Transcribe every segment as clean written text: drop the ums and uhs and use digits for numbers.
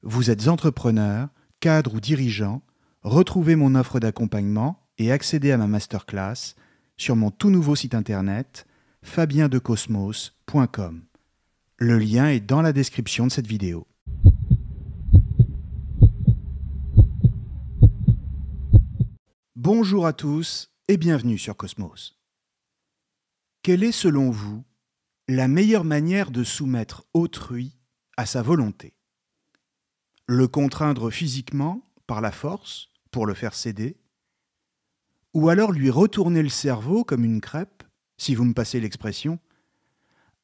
Vous êtes entrepreneur, cadre ou dirigeant, retrouvez mon offre d'accompagnement et accédez à ma masterclass sur mon tout nouveau site internet fabiendecosmos.com. Le lien est dans la description de cette vidéo. Bonjour à tous et bienvenue sur Cosmos. Quelle est selon vous la meilleure manière de soumettre autrui à sa volonté ? Le contraindre physiquement, par la force, pour le faire céder, ou alors lui retourner le cerveau comme une crêpe, si vous me passez l'expression,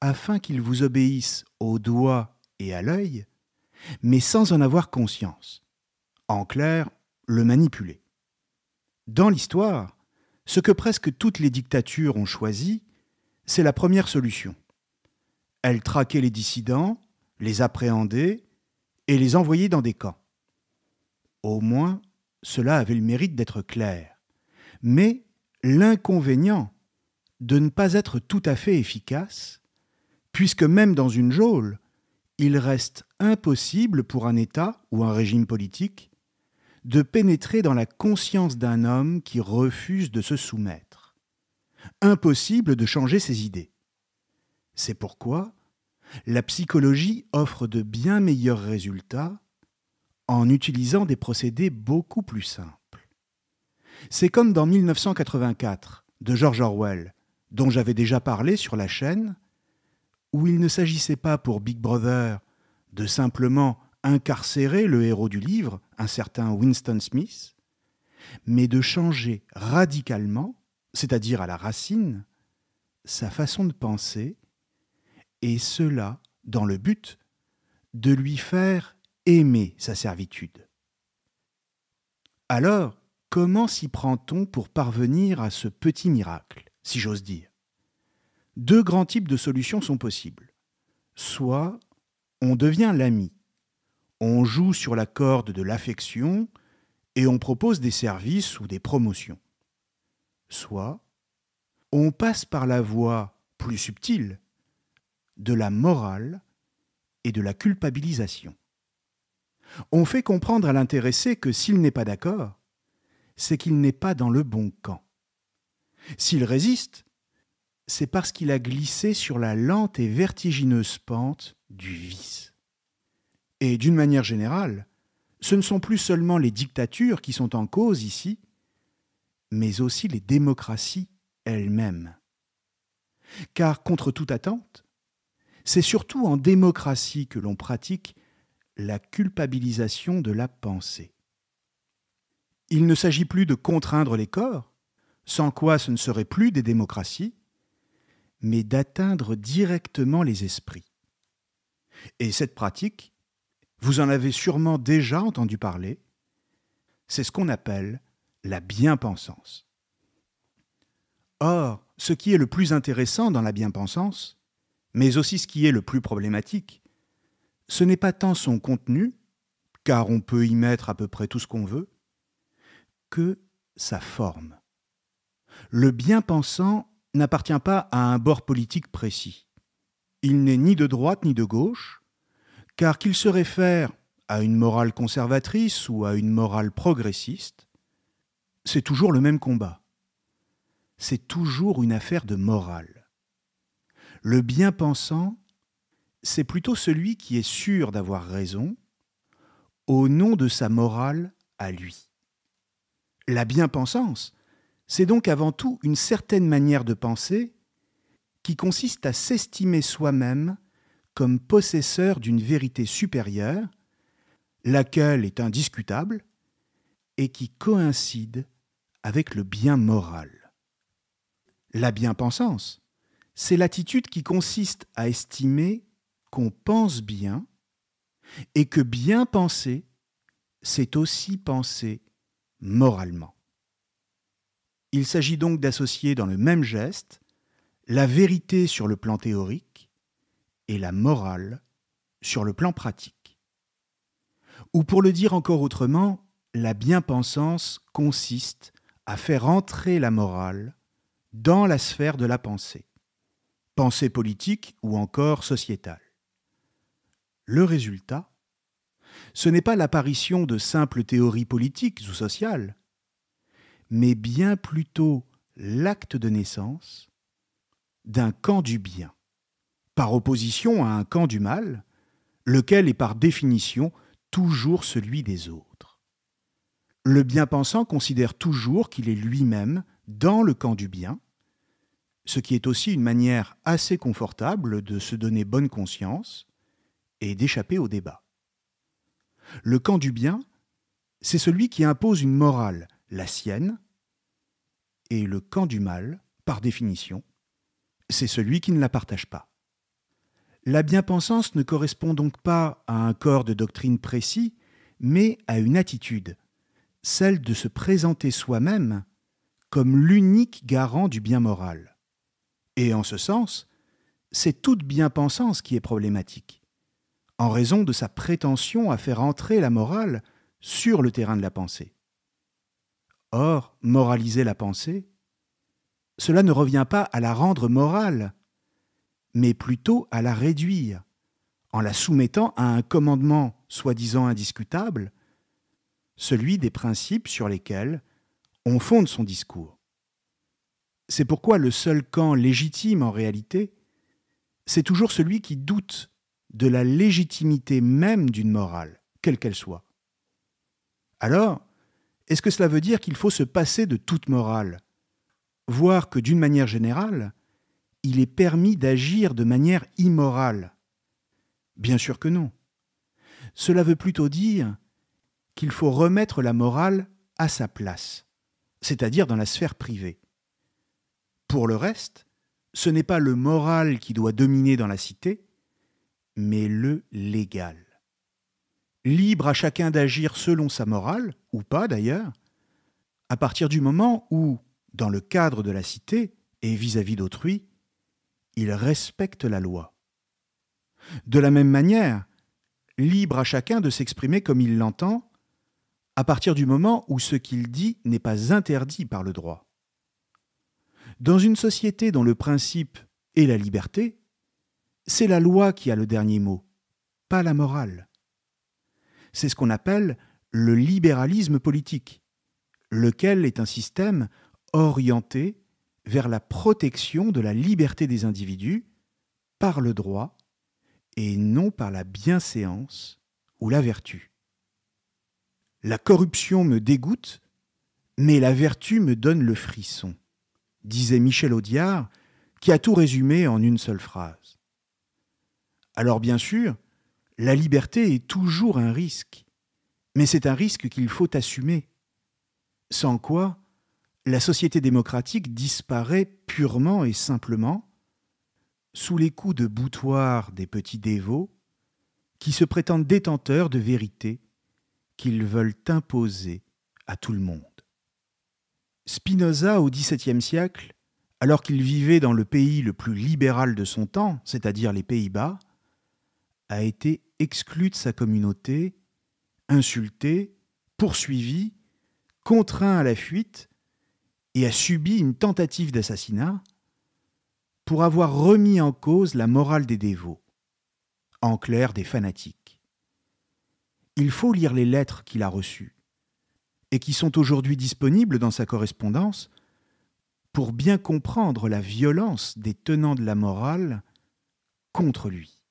afin qu'il vous obéisse au doigt et à l'œil, mais sans en avoir conscience. En clair, le manipuler. Dans l'histoire, ce que presque toutes les dictatures ont choisi, c'est la première solution. Elles traquaient les dissidents, les appréhendaient et les envoyaient dans des camps. Au moins, cela avait le mérite d'être clair. Mais l'inconvénient de ne pas être tout à fait efficace, puisque même dans une geôle, il reste impossible pour un État ou un régime politique de pénétrer dans la conscience d'un homme qui refuse de se soumettre. Impossible de changer ses idées. C'est pourquoi la psychologie offre de bien meilleurs résultats en utilisant des procédés beaucoup plus simples. C'est comme dans 1984 de George Orwell, dont j'avais déjà parlé sur la chaîne, où il ne s'agissait pas pour Big Brother de simplement incarcérer le héros du livre, un certain Winston Smith, mais de changer radicalement, c'est-à-dire à la racine, sa façon de penser, et cela dans le but de lui faire aimer sa servitude. Alors, comment s'y prend-on pour parvenir à ce petit miracle, si j'ose dire ? Deux grands types de solutions sont possibles. Soit on devient l'ami, on joue sur la corde de l'affection et on propose des services ou des promotions. Soit on passe par la voie plus subtile de la morale et de la culpabilisation. On fait comprendre à l'intéressé que s'il n'est pas d'accord, c'est qu'il n'est pas dans le bon camp. S'il résiste, c'est parce qu'il a glissé sur la lente et vertigineuse pente du vice. Et d'une manière générale, ce ne sont plus seulement les dictatures qui sont en cause ici, mais aussi les démocraties elles-mêmes. Car contre toute attente, c'est surtout en démocratie que l'on pratique la culpabilisation de la pensée. Il ne s'agit plus de contraindre les corps, sans quoi ce ne serait plus des démocraties, mais d'atteindre directement les esprits. Et cette pratique, vous en avez sûrement déjà entendu parler, c'est ce qu'on appelle la bien-pensance. Or, ce qui est le plus intéressant dans la bien-pensance, mais aussi ce qui est le plus problématique, ce n'est pas tant son contenu, car on peut y mettre à peu près tout ce qu'on veut, que sa forme. Le bien-pensant n'appartient pas à un bord politique précis. Il n'est ni de droite ni de gauche, car qu'il se réfère à une morale conservatrice ou à une morale progressiste, c'est toujours le même combat. C'est toujours une affaire de morale. Le bien-pensant, c'est plutôt celui qui est sûr d'avoir raison au nom de sa morale à lui. La bien-pensance, c'est donc avant tout une certaine manière de penser qui consiste à s'estimer soi-même comme possesseur d'une vérité supérieure, laquelle est indiscutable et qui coïncide avec le bien moral. La bien-pensance, c'est l'attitude qui consiste à estimer qu'on pense bien et que bien penser, c'est aussi penser moralement. Il s'agit donc d'associer dans le même geste la vérité sur le plan théorique et la morale sur le plan pratique. Ou pour le dire encore autrement, la bien-pensance consiste à faire entrer la morale dans la sphère de la pensée politique ou encore sociétale. Le résultat, Ce n'est pas l'apparition de simples théories politiques ou sociales, mais bien plutôt l'acte de naissance d'un camp du bien, par opposition à un camp du mal, lequel est par définition toujours celui des autres. Le bien-pensant considère toujours qu'il est lui-même dans le camp du bien, ce qui est aussi une manière assez confortable de se donner bonne conscience et d'échapper au débat. Le camp du bien, c'est celui qui impose une morale, la sienne, et le camp du mal, par définition, c'est celui qui ne la partage pas. La bien-pensance ne correspond donc pas à un corps de doctrine précis, mais à une attitude, celle de se présenter soi-même comme l'unique garant du bien moral. Et en ce sens, c'est toute bien-pensance qui est problématique, en raison de sa prétention à faire entrer la morale sur le terrain de la pensée. Or, moraliser la pensée, cela ne revient pas à la rendre morale, mais plutôt à la réduire, en la soumettant à un commandement soi-disant indiscutable, celui des principes sur lesquels on fonde son discours. C'est pourquoi le seul camp légitime en réalité, c'est toujours celui qui doute de la légitimité même d'une morale, quelle qu'elle soit. Alors, est-ce que cela veut dire qu'il faut se passer de toute morale, voire que d'une manière générale, il est permis d'agir de manière immorale? Bien sûr que non. Cela veut plutôt dire qu'il faut remettre la morale à sa place, c'est-à-dire dans la sphère privée. Pour le reste, ce n'est pas le moral qui doit dominer dans la cité, mais le légal. Libre à chacun d'agir selon sa morale, ou pas d'ailleurs, à partir du moment où, dans le cadre de la cité et vis-à-vis d'autrui, il respecte la loi. De la même manière, libre à chacun de s'exprimer comme il l'entend, à partir du moment où ce qu'il dit n'est pas interdit par le droit. Dans une société dont le principe est la liberté, c'est la loi qui a le dernier mot, pas la morale. C'est ce qu'on appelle le libéralisme politique, lequel est un système orienté vers la protection de la liberté des individus par le droit et non par la bienséance ou la vertu. La corruption me dégoûte, mais la vertu me donne le frisson, disait Michel Audiard, qui a tout résumé en une seule phrase. Alors bien sûr, la liberté est toujours un risque, mais c'est un risque qu'il faut assumer, sans quoi la société démocratique disparaît purement et simplement sous les coups de boutoir des petits dévots qui se prétendent détenteurs de vérité qu'ils veulent imposer à tout le monde. Spinoza, au XVIIe siècle, alors qu'il vivait dans le pays le plus libéral de son temps, c'est-à-dire les Pays-Bas, a été exclu de sa communauté, insulté, poursuivi, contraint à la fuite et a subi une tentative d'assassinat pour avoir remis en cause la morale des dévots, en clair des fanatiques. Il faut lire les lettres qu'il a reçues et qui sont aujourd'hui disponibles dans sa correspondance pour bien comprendre la violence des tenants de la morale contre lui.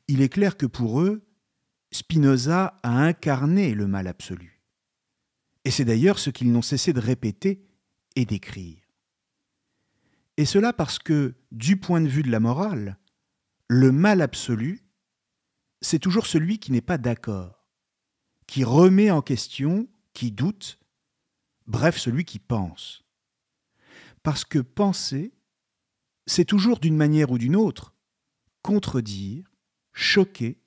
Il est clair que pour eux, Spinoza a incarné le mal absolu. Et c'est d'ailleurs ce qu'ils n'ont cessé de répéter et d'écrire. Et cela parce que, du point de vue de la morale, le mal absolu, c'est toujours celui qui n'est pas d'accord, qui remet en question, qui doute, bref, celui qui pense. Parce que penser, c'est toujours d'une manière ou d'une autre contredire, choquer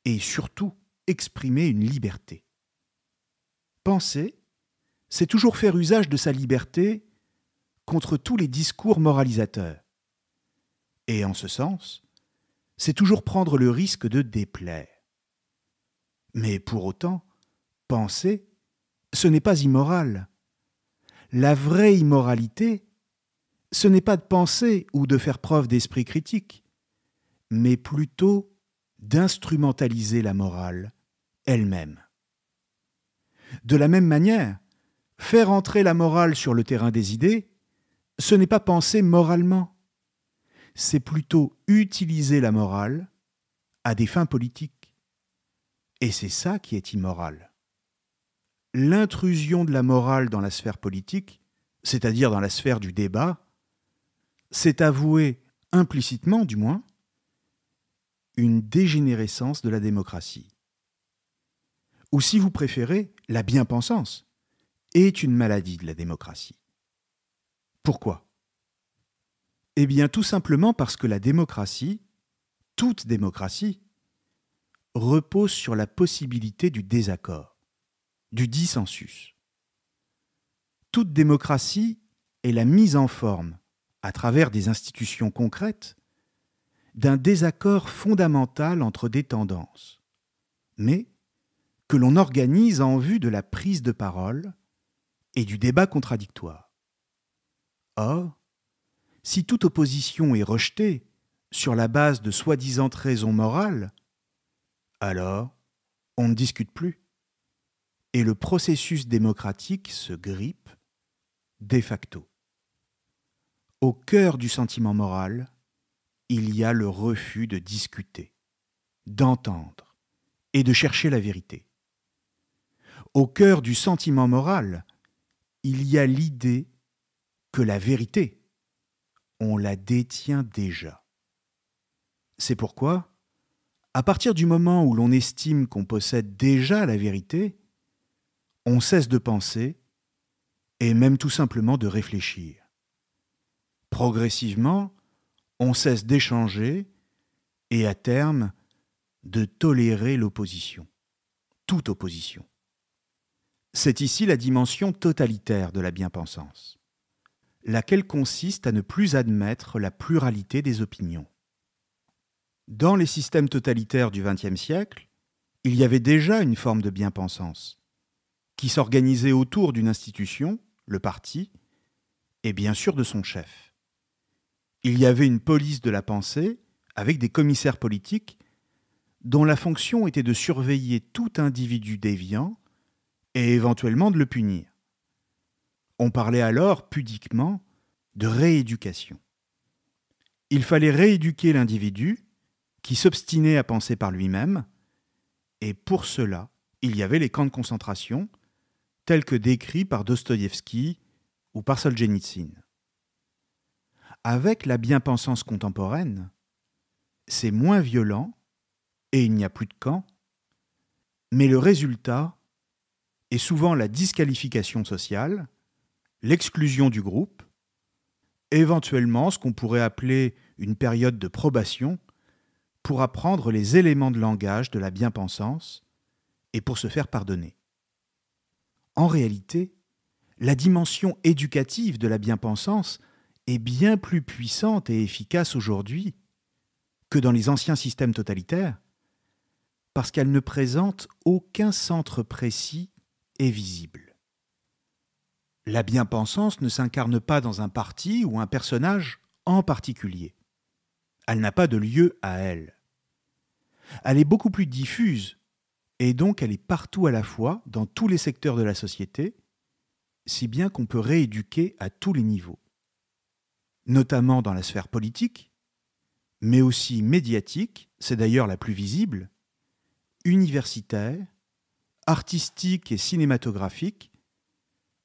et surtout exprimer une liberté. Penser, c'est toujours faire usage de sa liberté contre tous les discours moralisateurs. Et en ce sens, c'est toujours prendre le risque de déplaire. Mais pour autant, penser, ce n'est pas immoral. La vraie immoralité, ce n'est pas de penser ou de faire preuve d'esprit critique, mais plutôt d'instrumentaliser la morale elle-même. De la même manière, faire entrer la morale sur le terrain des idées, ce n'est pas penser moralement, c'est plutôt utiliser la morale à des fins politiques. Et c'est ça qui est immoral. L'intrusion de la morale dans la sphère politique, c'est-à-dire dans la sphère du débat, c'est avouer, implicitement du moins, une dégénérescence de la démocratie. Ou si vous préférez, la bien-pensance est une maladie de la démocratie. Pourquoi ? Eh bien tout simplement parce que la démocratie, toute démocratie, repose sur la possibilité du désaccord, du dissensus. Toute démocratie est la mise en forme, à travers des institutions concrètes, d'un désaccord fondamental entre des tendances, mais que l'on organise en vue de la prise de parole et du débat contradictoire. Or, si toute opposition est rejetée sur la base de soi-disant raisons morales, alors on ne discute plus, et le processus démocratique se grippe de facto. Au cœur du sentiment moral, il y a le refus de discuter, d'entendre et de chercher la vérité. Au cœur du sentiment moral, il y a l'idée que la vérité, on la détient déjà. C'est pourquoi, à partir du moment où l'on estime qu'on possède déjà la vérité, on cesse de penser et même tout simplement de réfléchir. Progressivement, on cesse d'échanger et à terme de tolérer l'opposition, toute opposition. C'est ici la dimension totalitaire de la bien-pensance, laquelle consiste à ne plus admettre la pluralité des opinions. Dans les systèmes totalitaires du XXe siècle, il y avait déjà une forme de bien-pensance, qui s'organisait autour d'une institution, le parti, et bien sûr de son chef. Il y avait une police de la pensée, avec des commissaires politiques, dont la fonction était de surveiller tout individu déviant et éventuellement de le punir. On parlait alors, pudiquement, de rééducation. Il fallait rééduquer l'individu qui s'obstinait à penser par lui-même, et pour cela, il y avait les camps de concentration, tels que décrits par Dostoïevski ou par Solzhenitsyn. Avec la bien-pensance contemporaine, c'est moins violent, et il n'y a plus de camps, mais le résultat est souvent la disqualification sociale, l'exclusion du groupe, éventuellement ce qu'on pourrait appeler une période de probation pour apprendre les éléments de langage de la bien-pensance et pour se faire pardonner. En réalité, la dimension éducative de la bien-pensance est bien plus puissante et efficace aujourd'hui que dans les anciens systèmes totalitaires, parce qu'elle ne présente aucun centre précis et visible. La bien-pensance ne s'incarne pas dans un parti ou un personnage en particulier. Elle n'a pas de lieu à elle. Elle est beaucoup plus diffuse, et donc elle est partout à la fois, dans tous les secteurs de la société, si bien qu'on peut rééduquer à tous les niveaux, notamment dans la sphère politique, mais aussi médiatique, c'est d'ailleurs la plus visible, universitaire, artistique et cinématographique,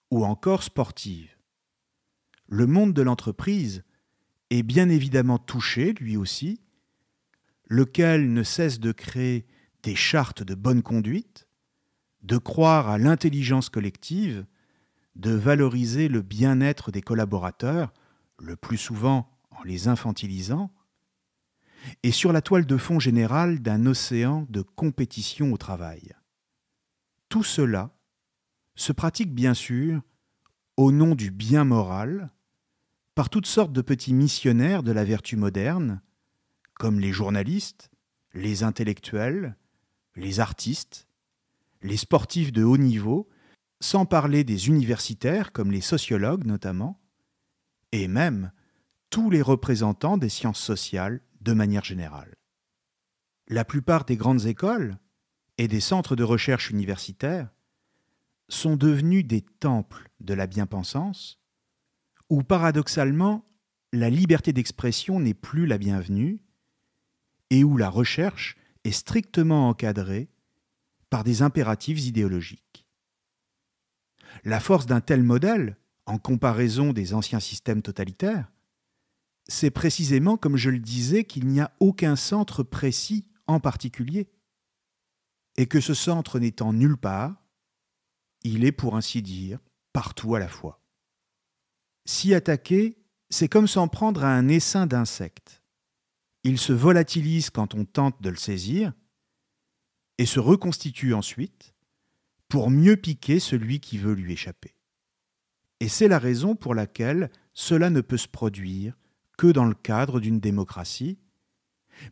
ou encore sportive. Le monde de l'entreprise est bien évidemment touché, lui aussi, lequel ne cesse de créer des chartes de bonne conduite, de croire à l'intelligence collective, de valoriser le bien-être des collaborateurs, le plus souvent en les infantilisant, et sur la toile de fond générale d'un océan de compétition au travail. Tout cela se pratique bien sûr au nom du bien moral, par toutes sortes de petits missionnaires de la vertu moderne, comme les journalistes, les intellectuels, les artistes, les sportifs de haut niveau, sans parler des universitaires comme les sociologues notamment, et même tous les représentants des sciences sociales de manière générale. La plupart des grandes écoles et des centres de recherche universitaires sont devenus des temples de la bien-pensance où, paradoxalement, la liberté d'expression n'est plus la bienvenue et où la recherche est strictement encadrée par des impératifs idéologiques. La force d'un tel modèle, en comparaison des anciens systèmes totalitaires, c'est précisément, comme je le disais, qu'il n'y a aucun centre précis en particulier, et que ce centre n'étant nulle part, il est, pour ainsi dire, partout à la fois. S'y attaquer, c'est comme s'en prendre à un essaim d'insectes. Il se volatilise quand on tente de le saisir, et se reconstitue ensuite pour mieux piquer celui qui veut lui échapper. Et c'est la raison pour laquelle cela ne peut se produire que dans le cadre d'une démocratie,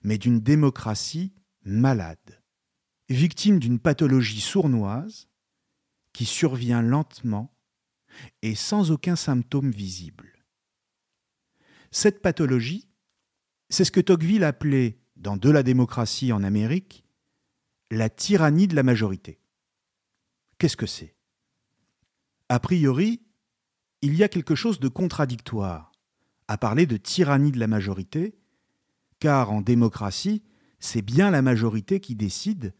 mais d'une démocratie malade, victime d'une pathologie sournoise qui survient lentement et sans aucun symptôme visible. Cette pathologie, c'est ce que Tocqueville appelait, dans De la démocratie en Amérique, la tyrannie de la majorité. Qu'est-ce que c'est ? A priori, il y a quelque chose de contradictoire à parler de tyrannie de la majorité, car en démocratie, c'est bien la majorité qui décide,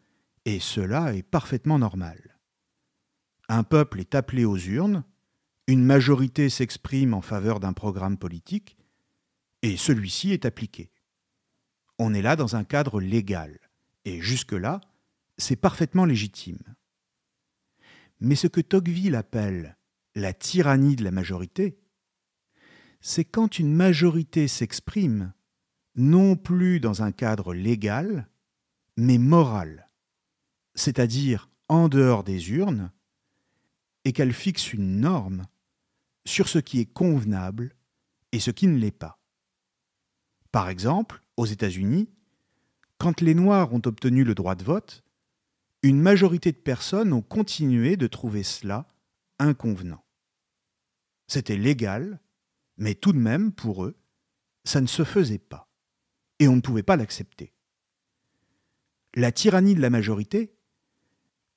et cela est parfaitement normal. Un peuple est appelé aux urnes, une majorité s'exprime en faveur d'un programme politique, et celui-ci est appliqué. On est là dans un cadre légal, et jusque-là, c'est parfaitement légitime. Mais ce que Tocqueville appelle la tyrannie de la majorité, c'est quand une majorité s'exprime non plus dans un cadre légal, mais moral, c'est-à-dire en dehors des urnes, et qu'elle fixe une norme sur ce qui est convenable et ce qui ne l'est pas. Par exemple, aux États-Unis, quand les Noirs ont obtenu le droit de vote, une majorité de personnes ont continué de trouver cela inconvenant. C'était légal, mais tout de même, pour eux, ça ne se faisait pas, et on ne pouvait pas l'accepter. La tyrannie de la majorité,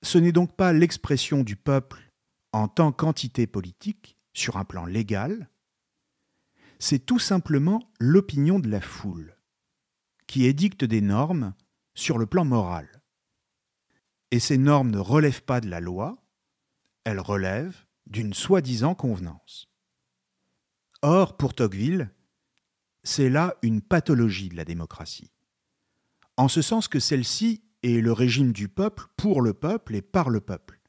ce n'est donc pas l'expression du peuple en tant qu'entité politique, sur un plan légal, c'est tout simplement l'opinion de la foule, qui édicte des normes sur le plan moral. Et ces normes ne relèvent pas de la loi, elles relèvent d'une soi-disant convenance. Or, pour Tocqueville, c'est là une pathologie de la démocratie, en ce sens que celle-ci est le régime du peuple pour le peuple et par le peuple.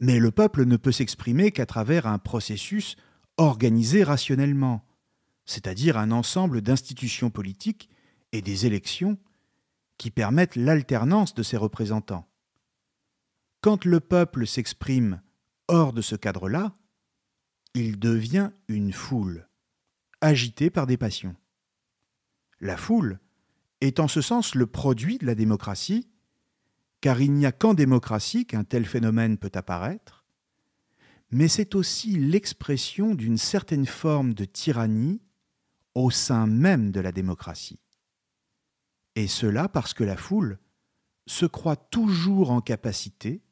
Mais le peuple ne peut s'exprimer qu'à travers un processus organisé rationnellement, c'est-à-dire un ensemble d'institutions politiques et des élections qui permettent l'alternance de ses représentants. Quand le peuple s'exprime hors de ce cadre-là, il devient une foule, agitée par des passions. La foule est en ce sens le produit de la démocratie, car il n'y a qu'en démocratie qu'un tel phénomène peut apparaître, mais c'est aussi l'expression d'une certaine forme de tyrannie au sein même de la démocratie. Et cela parce que la foule se croit toujours en capacité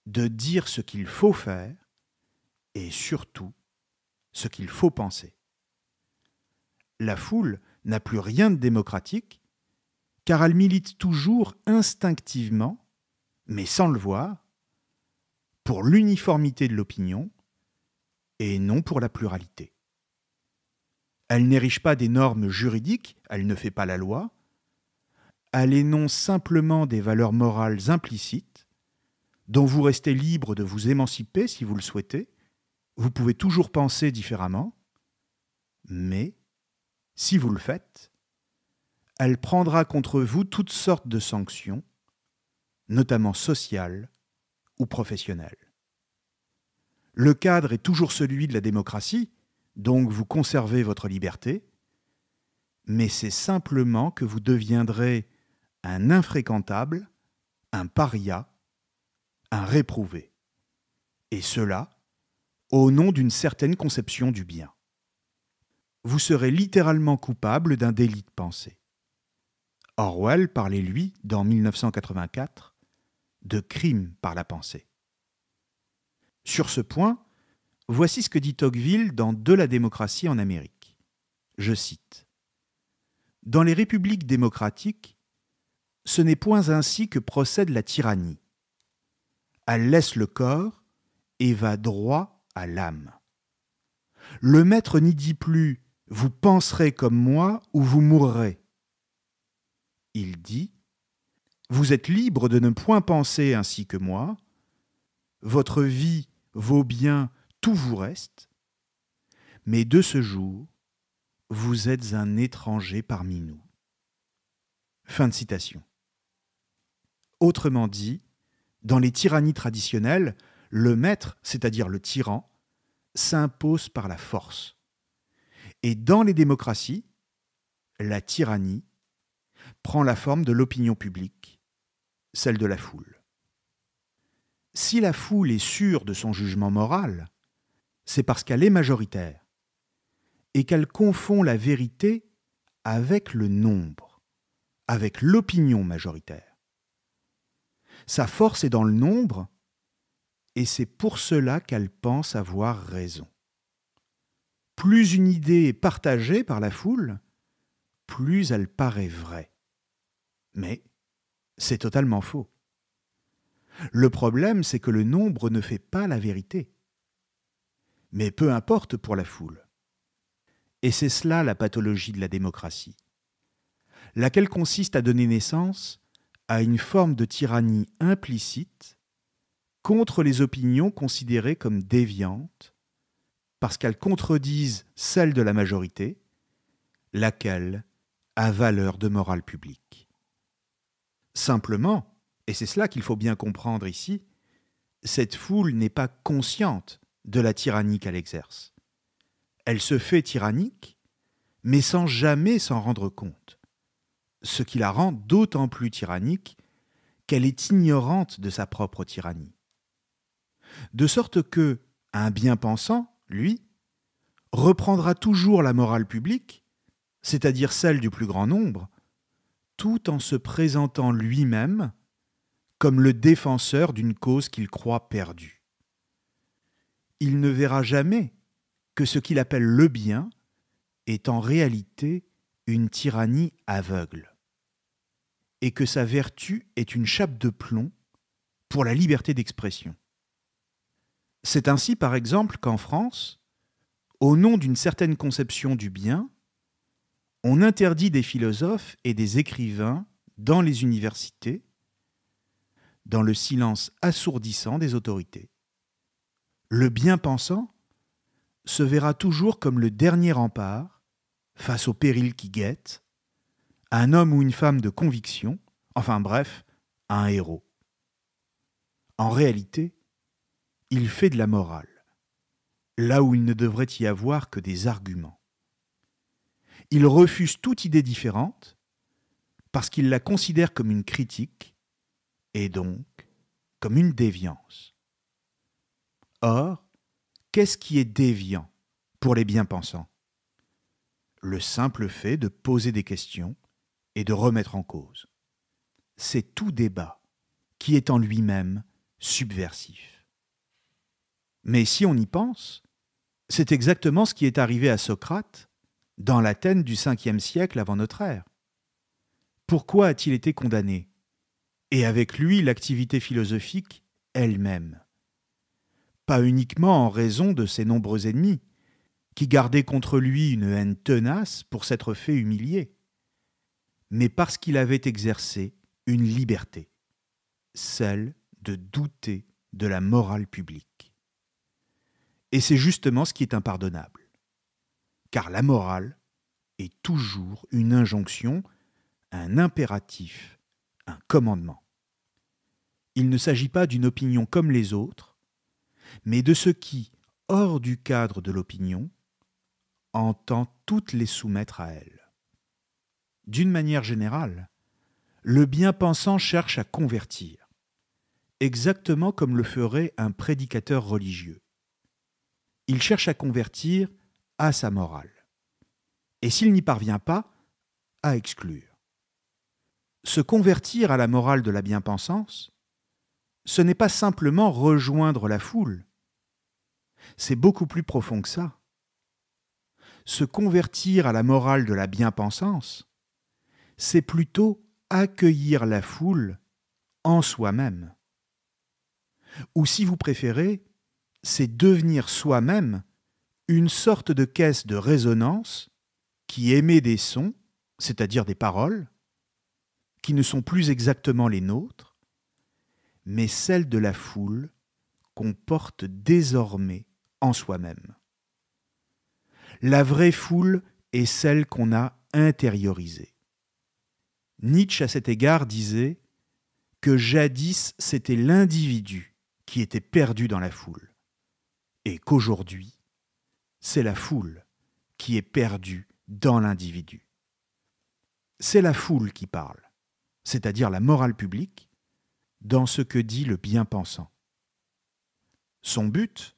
de dire ce qu'il faut faire et surtout ce qu'il faut penser. La foule n'a plus rien de démocratique car elle milite toujours instinctivement, mais sans le voir, pour l'uniformité de l'opinion et non pour la pluralité. Elle n'érige pas des normes juridiques, elle ne fait pas la loi, elle énonce simplement des valeurs morales implicites dont vous restez libre de vous émanciper si vous le souhaitez. Vous pouvez toujours penser différemment, mais si vous le faites, elle prendra contre vous toutes sortes de sanctions, notamment sociales ou professionnelles. Le cadre est toujours celui de la démocratie, donc vous conservez votre liberté, mais c'est simplement que vous deviendrez un infréquentable, un paria, un réprouvé. Et cela, au nom d'une certaine conception du bien. Vous serez littéralement coupable d'un délit de pensée. Orwell parlait, lui, dans 1984, de crime par la pensée. Sur ce point, voici ce que dit Tocqueville dans De la démocratie en Amérique. Je cite : « Dans les républiques démocratiques, ce n'est point ainsi que procède la tyrannie. Elle laisse le corps et va droit à l'âme. Le maître n'y dit plus « vous penserez comme moi ou vous mourrez ». Il dit « vous êtes libre de ne point penser ainsi que moi, votre vie, vos biens, tout vous reste, mais de ce jour, vous êtes un étranger parmi nous. » Fin de citation. Autrement dit, dans les tyrannies traditionnelles, le maître, c'est-à-dire le tyran, s'impose par la force. Et dans les démocraties, la tyrannie prend la forme de l'opinion publique, celle de la foule. Si la foule est sûre de son jugement moral, c'est parce qu'elle est majoritaire et qu'elle confond la vérité avec le nombre, avec l'opinion majoritaire. Sa force est dans le nombre et c'est pour cela qu'elle pense avoir raison. Plus une idée est partagée par la foule, plus elle paraît vraie. Mais c'est totalement faux. Le problème, c'est que le nombre ne fait pas la vérité. Mais peu importe pour la foule. Et c'est cela la pathologie de la démocratie, laquelle consiste à donner naissance à une forme de tyrannie implicite contre les opinions considérées comme déviantes, parce qu'elles contredisent celles de la majorité, laquelle a valeur de morale publique. Simplement, et c'est cela qu'il faut bien comprendre ici, cette foule n'est pas consciente de la tyrannie qu'elle exerce. Elle se fait tyrannique, mais sans jamais s'en rendre compte, ce qui la rend d'autant plus tyrannique qu'elle est ignorante de sa propre tyrannie. De sorte que un bien-pensant, lui, reprendra toujours la morale publique, c'est-à-dire celle du plus grand nombre, tout en se présentant lui-même comme le défenseur d'une cause qu'il croit perdue. Il ne verra jamais que ce qu'il appelle le bien est en réalité une tyrannie aveugle, et que sa vertu est une chape de plomb pour la liberté d'expression. C'est ainsi, par exemple, qu'en France, au nom d'une certaine conception du bien, on interdit des philosophes et des écrivains dans les universités, dans le silence assourdissant des autorités. Le bien-pensant se verra toujours comme le dernier rempart face au péril qui guette, un homme ou une femme de conviction, enfin bref, un héros. En réalité, il fait de la morale, là où il ne devrait y avoir que des arguments. Il refuse toute idée différente parce qu'il la considère comme une critique et donc comme une déviance. Or, qu'est-ce qui est déviant pour les bien-pensants ? Le simple fait de poser des questions et de remettre en cause. C'est tout débat qui est en lui-même subversif. Mais si on y pense, c'est exactement ce qui est arrivé à Socrate dans l'Athènes du 5e siècle avant notre ère. Pourquoi a-t-il été condamné ? Et avec lui l'activité philosophique elle-même. Pas uniquement en raison de ses nombreux ennemis, qui gardaient contre lui une haine tenace pour s'être fait humilier, mais parce qu'il avait exercé une liberté, celle de douter de la morale publique. Et c'est justement ce qui est impardonnable, car la morale est toujours une injonction, un impératif, un commandement. Il ne s'agit pas d'une opinion comme les autres, mais de ce qui, hors du cadre de l'opinion, entend toutes les soumettre à elle. D'une manière générale, le bien-pensant cherche à convertir, exactement comme le ferait un prédicateur religieux. Il cherche à convertir à sa morale, et s'il n'y parvient pas, à exclure. Se convertir à la morale de la bien-pensance, ce n'est pas simplement rejoindre la foule, c'est beaucoup plus profond que ça. Se convertir à la morale de la bien-pensance, c'est plutôt accueillir la foule en soi-même. Ou si vous préférez, c'est devenir soi-même une sorte de caisse de résonance qui émet des sons, c'est-à-dire des paroles, qui ne sont plus exactement les nôtres, mais celles de la foule qu'on porte désormais en soi-même. La vraie foule est celle qu'on a intériorisée. Nietzsche, à cet égard, disait que jadis c'était l'individu qui était perdu dans la foule, et qu'aujourd'hui, c'est la foule qui est perdue dans l'individu. C'est la foule qui parle, c'est-à-dire la morale publique, dans ce que dit le bien-pensant. Son but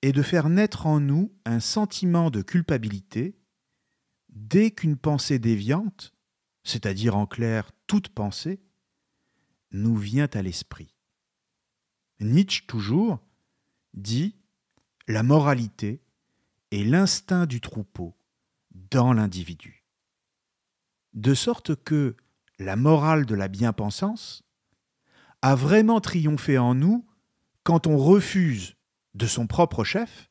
est de faire naître en nous un sentiment de culpabilité dès qu'une pensée déviante, c'est-à-dire en clair toute pensée, nous vient à l'esprit. Nietzsche, toujours, dit « La moralité est l'instinct du troupeau dans l'individu ». De sorte que la morale de la bien-pensance a vraiment triomphé en nous quand on refuse, de son propre chef,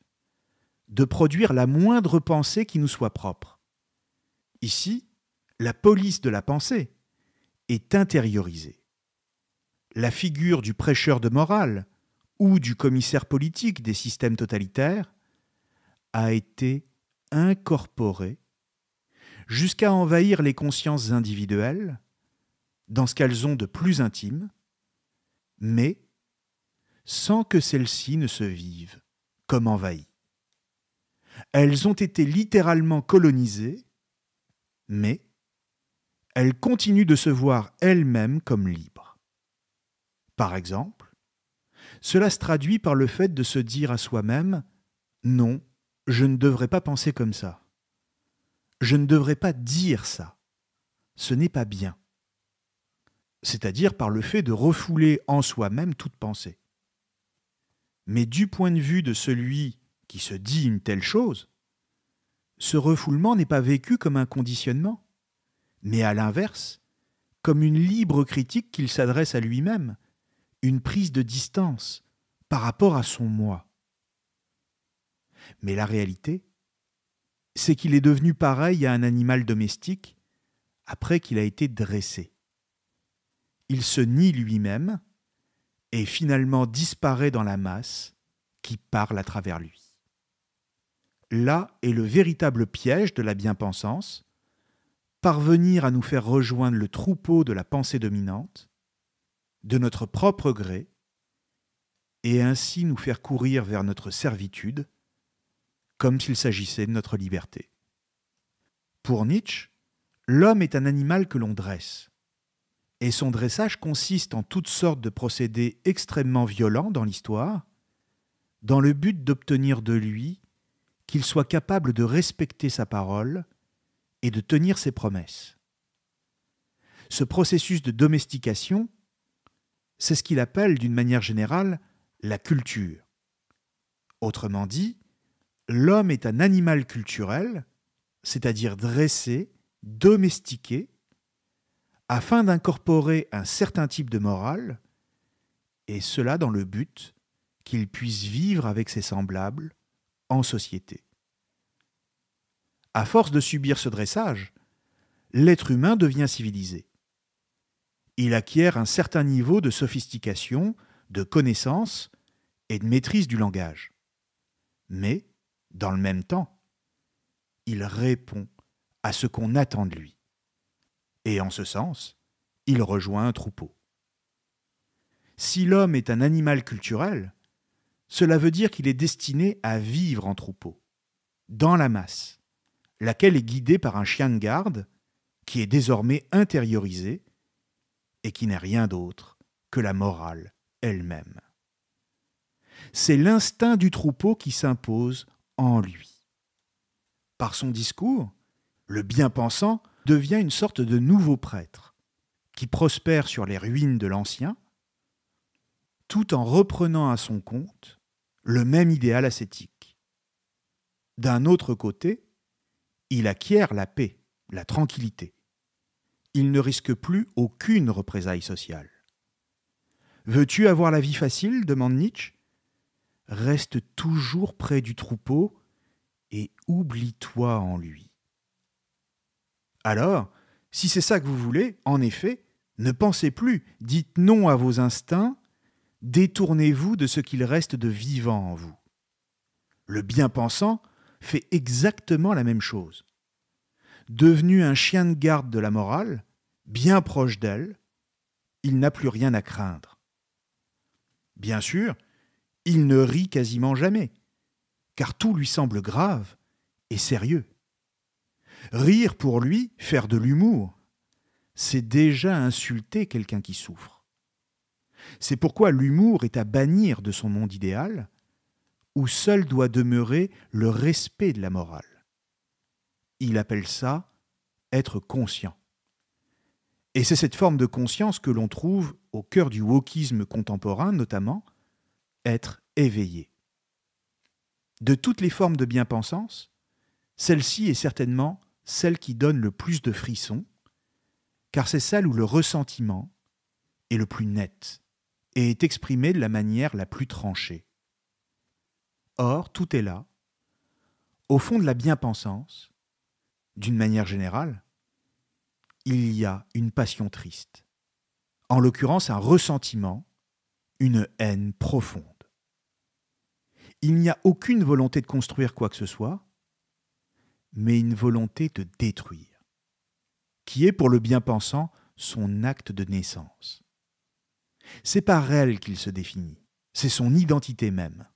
de produire la moindre pensée qui nous soit propre. Ici, la police de la pensée est intériorisée. La figure du prêcheur de morale ou du commissaire politique des systèmes totalitaires a été incorporée jusqu'à envahir les consciences individuelles dans ce qu'elles ont de plus intime, mais sans que celles-ci ne se vivent comme envahies. Elles ont été littéralement colonisées, mais elles continuent de se voir elles-mêmes comme libres. Par exemple, cela se traduit par le fait de se dire à soi-même « Non, je ne devrais pas penser comme ça. Je ne devrais pas dire ça. Ce n'est pas bien. » C'est-à-dire par le fait de refouler en soi-même toute pensée. Mais du point de vue de celui qui se dit une telle chose, ce refoulement n'est pas vécu comme un conditionnement, mais à l'inverse, comme une libre critique qu'il s'adresse à lui-même, une prise de distance par rapport à son moi. Mais la réalité, c'est qu'il est devenu pareil à un animal domestique après qu'il a été dressé. Il se nie lui-même et finalement disparaît dans la masse qui parle à travers lui. Là est le véritable piège de la bien-pensance, parvenir à nous faire rejoindre le troupeau de la pensée dominante, de notre propre gré, et ainsi nous faire courir vers notre servitude, comme s'il s'agissait de notre liberté. Pour Nietzsche, l'homme est un animal que l'on dresse, et son dressage consiste en toutes sortes de procédés extrêmement violents dans l'histoire, dans le but d'obtenir de lui qu'il soit capable de respecter sa parole et de tenir ses promesses. Ce processus de domestication, c'est ce qu'il appelle d'une manière générale la culture. Autrement dit, l'homme est un animal culturel, c'est-à-dire dressé, domestiqué, afin d'incorporer un certain type de morale, et cela dans le but qu'il puisse vivre avec ses semblables en société. À force de subir ce dressage, l'être humain devient civilisé. Il acquiert un certain niveau de sophistication, de connaissance et de maîtrise du langage. Mais, dans le même temps, il répond à ce qu'on attend de lui. Et en ce sens, il rejoint un troupeau. Si l'homme est un animal culturel, cela veut dire qu'il est destiné à vivre en troupeau, dans la masse, laquelle est guidée par un chien de garde qui est désormais intériorisé et qui n'est rien d'autre que la morale elle-même. C'est l'instinct du troupeau qui s'impose en lui. Par son discours, le bien-pensant devient une sorte de nouveau prêtre qui prospère sur les ruines de l'ancien, tout en reprenant à son compte le même idéal ascétique. D'un autre côté, il acquiert la paix, la tranquillité. Il ne risque plus aucune représaille sociale. Veux-tu avoir la vie facile ? Demande Nietzsche. Reste toujours près du troupeau et oublie-toi en lui. Alors, si c'est ça que vous voulez, en effet, ne pensez plus, dites non à vos instincts, détournez-vous de ce qu'il reste de vivant en vous. Le bien-pensant fait exactement la même chose. Devenu un chien de garde de la morale, bien proche d'elle, il n'a plus rien à craindre. Bien sûr, il ne rit quasiment jamais, car tout lui semble grave et sérieux. Rire pour lui, faire de l'humour, c'est déjà insulter quelqu'un qui souffre. C'est pourquoi l'humour est à bannir de son monde idéal, où seul doit demeurer le respect de la morale. Il appelle ça être conscient. Et c'est cette forme de conscience que l'on trouve au cœur du wokisme contemporain, notamment être éveillé. De toutes les formes de bien-pensance, celle-ci est certainement celle qui donne le plus de frissons, car c'est celle où le ressentiment est le plus net et est exprimé de la manière la plus tranchée. Or, tout est là, au fond de la bien-pensance, d'une manière générale, il y a une passion triste, en l'occurrence un ressentiment, une haine profonde. Il n'y a aucune volonté de construire quoi que ce soit, mais une volonté de détruire, qui est pour le bien-pensant son acte de naissance. C'est par elle qu'il se définit, c'est son identité même.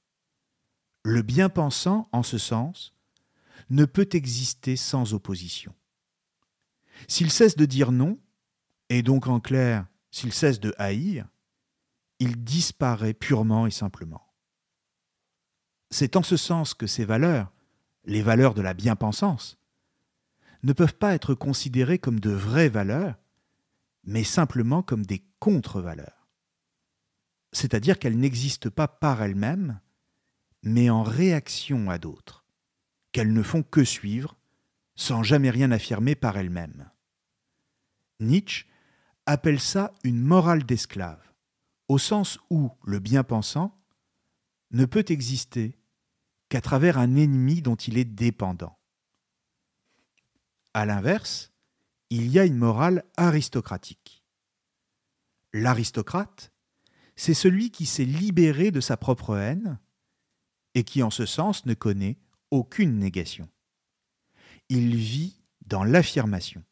Le bien-pensant, en ce sens, ne peut exister sans opposition. S'il cesse de dire non, et donc en clair, s'il cesse de haïr, il disparaît purement et simplement. C'est en ce sens que ces valeurs, les valeurs de la bien-pensance, ne peuvent pas être considérées comme de vraies valeurs, mais simplement comme des contre-valeurs. C'est-à-dire qu'elles n'existent pas par elles-mêmes, mais en réaction à d'autres, qu'elles ne font que suivre, sans jamais rien affirmer par elles-mêmes. Nietzsche appelle ça une morale d'esclave, au sens où le bien-pensant ne peut exister qu'à travers un ennemi dont il est dépendant. À l'inverse, il y a une morale aristocratique. L'aristocrate, c'est celui qui s'est libéré de sa propre haine et qui, en ce sens, ne connaît aucune négation. Il vit dans l'affirmation.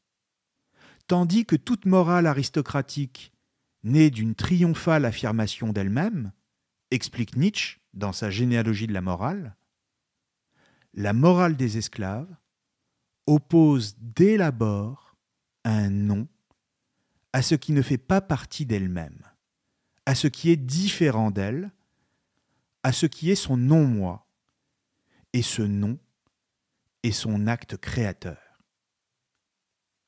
Tandis que toute morale aristocratique naît d'une triomphale affirmation d'elle-même, explique Nietzsche dans sa généalogie de la morale, la morale des esclaves oppose dès l'abord un non à ce qui ne fait pas partie d'elle-même, à ce qui est différent d'elle, à ce qui est son non-moi, et ce non est son acte créateur.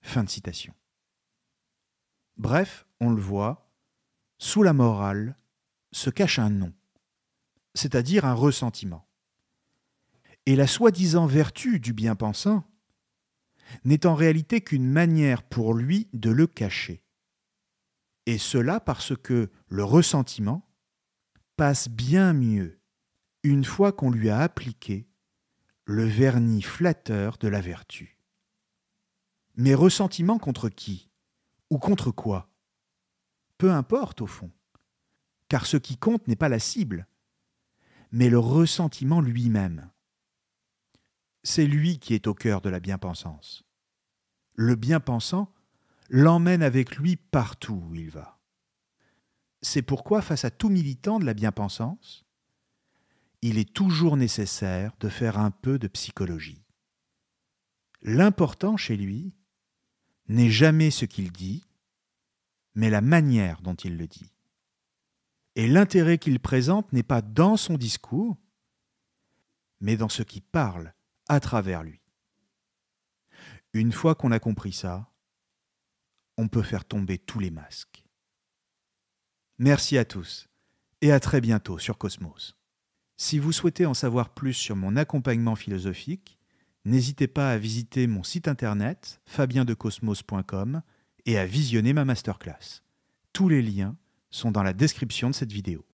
Fin de citation. Bref, on le voit, sous la morale se cache un non, c'est-à-dire un ressentiment. Et la soi-disant vertu du bien-pensant n'est en réalité qu'une manière pour lui de le cacher. Et cela parce que le ressentiment passe bien mieux une fois qu'on lui a appliqué le vernis flatteur de la vertu. Mais ressentiment contre qui ? Ou contre quoi ? Peu importe au fond, car ce qui compte n'est pas la cible, mais le ressentiment lui-même. C'est lui qui est au cœur de la bien-pensance. Le bien-pensant l'emmène avec lui partout où il va. C'est pourquoi, face à tout militant de la bien-pensance, il est toujours nécessaire de faire un peu de psychologie. L'important chez lui n'est jamais ce qu'il dit, mais la manière dont il le dit. Et l'intérêt qu'il présente n'est pas dans son discours, mais dans ce qui parle à travers lui. Une fois qu'on a compris ça, on peut faire tomber tous les masques. Merci à tous et à très bientôt sur Cosmos. Si vous souhaitez en savoir plus sur mon accompagnement philosophique, n'hésitez pas à visiter mon site internet fabiendecosmos.com et à visionner ma masterclass. Tous les liens sont dans la description de cette vidéo.